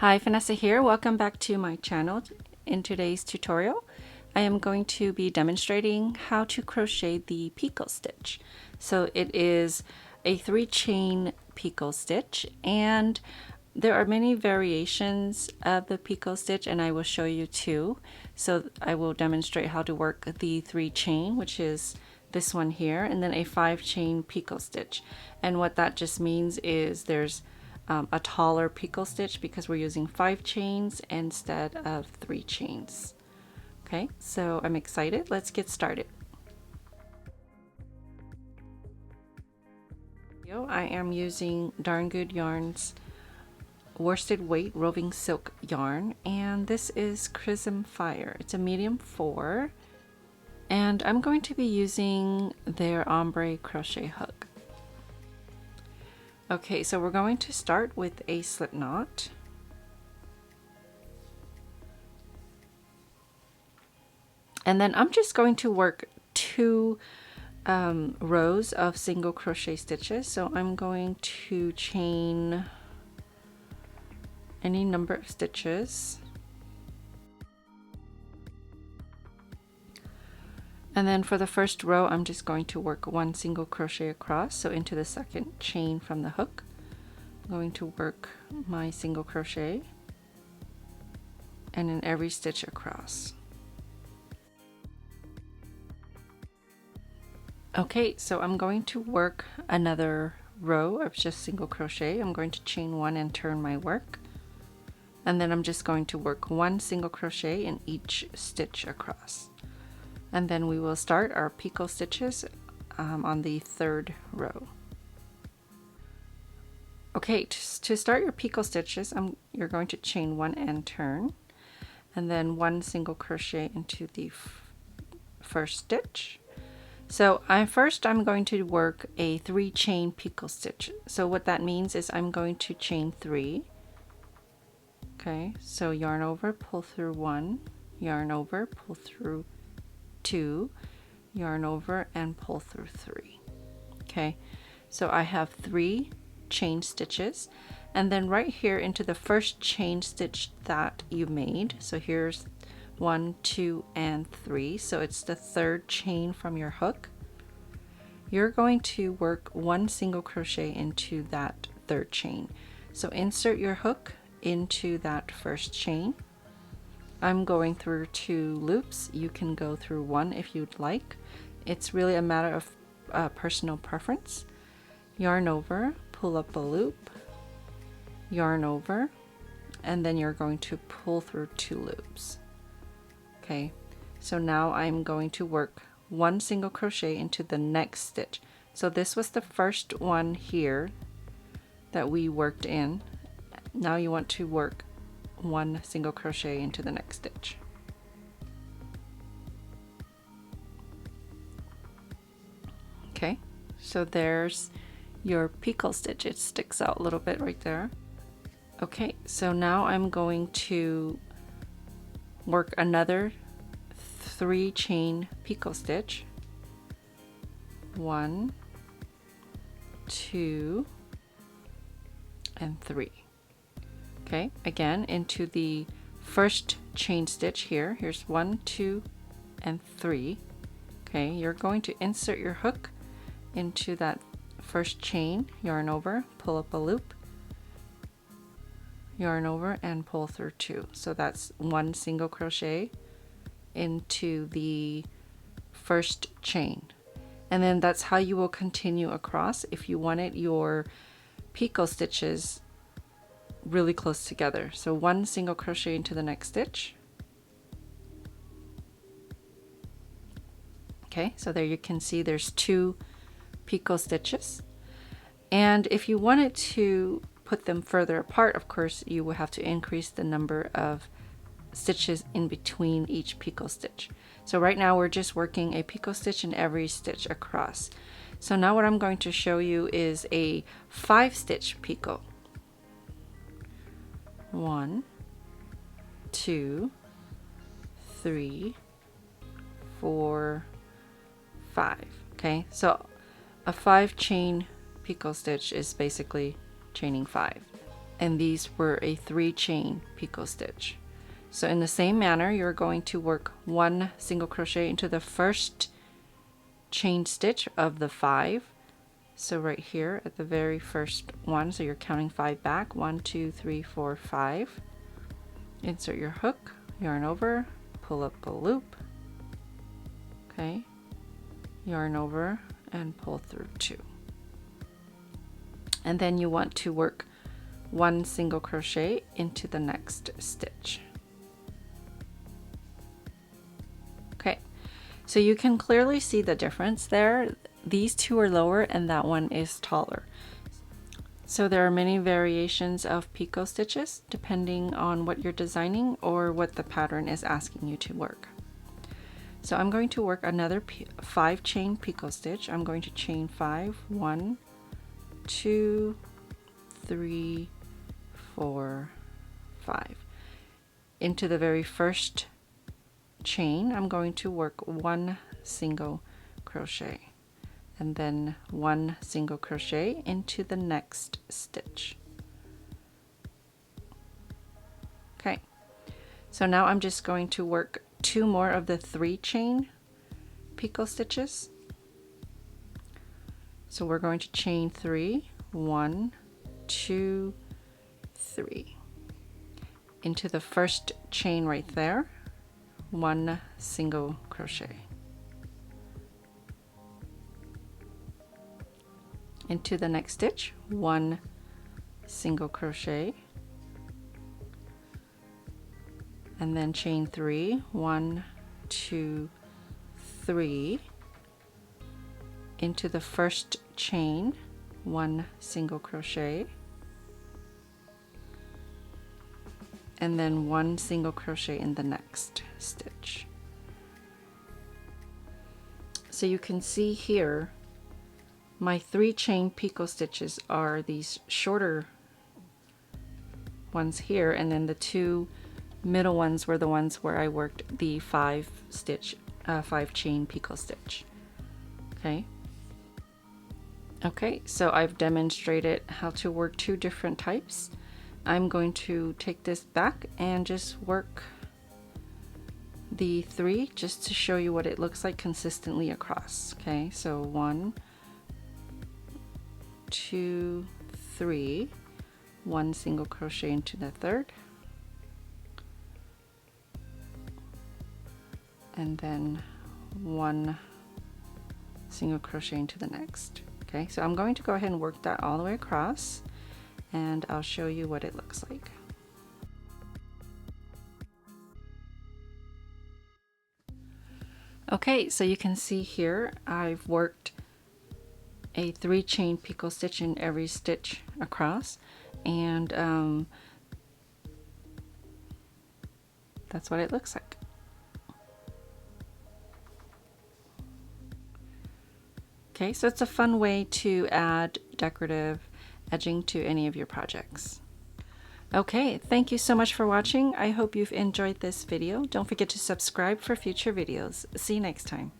Hi, Vanessa here. Welcome back to my channel. In today's tutorial, I am going to be demonstrating how to crochet the Picot Stitch. So it is a 3-chain Picot Stitch, and there are many variations of the Picot Stitch, and I will show you two. So I will demonstrate how to work the 3-chain, which is this one here, and then a 5-chain Picot Stitch. And what that just means is there's a taller Picot Stitch because we're using 5 chains instead of 3 chains. Okay, so I'm excited. Let's get started. I am using Darn Good Yarn's worsted weight roving silk yarn, and this is Chrism Fire. It's a medium 4, and I'm going to be using their ombre crochet hook. Okay, so we're going to start with a slip knot. And then I'm just going to work 2 rows of single crochet stitches. So I'm going to chain any number of stitches. And then for the first row, I'm just going to work 1 single crochet across, so into the second chain from the hook. I'm going to work my single crochet and in every stitch across. Okay, so I'm going to work another row of just single crochet. I'm going to chain 1 and turn my work. And then I'm just going to work 1 single crochet in each stitch across. And then we will start our Picot stitches on the 3rd row. Okay, to start your Picot stitches, you're going to chain 1 and turn, and then 1 single crochet into the first stitch. So first I'm going to work a 3-chain Picot stitch. So what that means is I'm going to chain 3. Okay, so yarn over, pull through 1, yarn over, pull through 2, yarn over, and pull through 3. Okay, so I have 3 chain stitches, and then right here into the first chain stitch that you made. So here's 1, 2, and 3. So it's the 3rd chain from your hook. You're going to work 1 single crochet into that 3rd chain. So insert your hook into that first chain. I'm going through 2 loops. You can go through 1 if you'd like. It's really a matter of personal preference. Yarn over, pull up a loop, yarn over, and then you're going to pull through 2 loops. Okay, so now I'm going to work 1 single crochet into the next stitch. So this was the first one here that we worked in. Now you want to work 1 single crochet into the next stitch. Okay, so there's your Picot stitch. It sticks out a little bit right there. Okay, so now I'm going to work another 3-chain Picot stitch. 1, 2, and 3. Okay, again into the first chain stitch here. Here's 1, 2, and 3. Okay, you're going to insert your hook into that first chain, yarn over, pull up a loop, yarn over, and pull through 2. So that's 1 single crochet into the first chain. And then that's how you will continue across if you wanted your Picot stitches really close together. So 1 single crochet into the next stitch. Okay, so there you can see there's 2 Picot stitches. And if you wanted to put them further apart, of course, you will have to increase the number of stitches in between each Picot stitch. So right now we're just working a Picot stitch in every stitch across. So now what I'm going to show you is a 5-stitch Picot. 1, 2, 3, 4, 5. Okay, so a 5-chain Picot stitch is basically chaining 5. and these were a 3 chain picot stitch. So in the same manner, you're going to work 1 single crochet into the first chain stitch of the 5. So right here at the very first one, so you're counting 5 back, 1 2 3 4 5. Insert your hook, yarn over, pull up a loop, okay, yarn over and pull through 2. And then you want to work 1 single crochet into the next stitch. Okay, so you can clearly see the difference there. These two are lower and that one is taller. So there are many variations of picot stitches depending on what you're designing or what the pattern is asking you to work. So I'm going to work another 5 chain picot stitch. I'm going to chain 5, 1 2 3 4 5. Into the very first chain, I'm going to work 1 single crochet and then 1 single crochet into the next stitch. Okay, so now I'm just going to work 2 more of the 3 chain picot stitches. So we're going to chain 3, 1 2 3 into the first chain right there, 1 single crochet into the next stitch, 1 single crochet, and then chain 3, 1 2 3 into the first chain, 1 single crochet, and then 1 single crochet in the next stitch. So you can see here my 3 chain picot stitches are these shorter ones here, and then the 2 middle ones were the ones where I worked the 5 chain picot stitch. Okay, so I've demonstrated how to work 2 different types. I'm going to take this back and just work the 3 just to show you what it looks like consistently across. Okay, so 1 2 3, 1 single crochet into the third, and then 1 single crochet into the next. Okay, so I'm going to go ahead and work that all the way across, and I'll show you what it looks like. Okay, so you can see here I've worked a 3 chain picot stitch in every stitch across, and that's what it looks like. Okay, so it's a fun way to add decorative edging to any of your projects. Okay, thank you so much for watching. I hope you've enjoyed this video. Don't forget to subscribe for future videos. See you next time.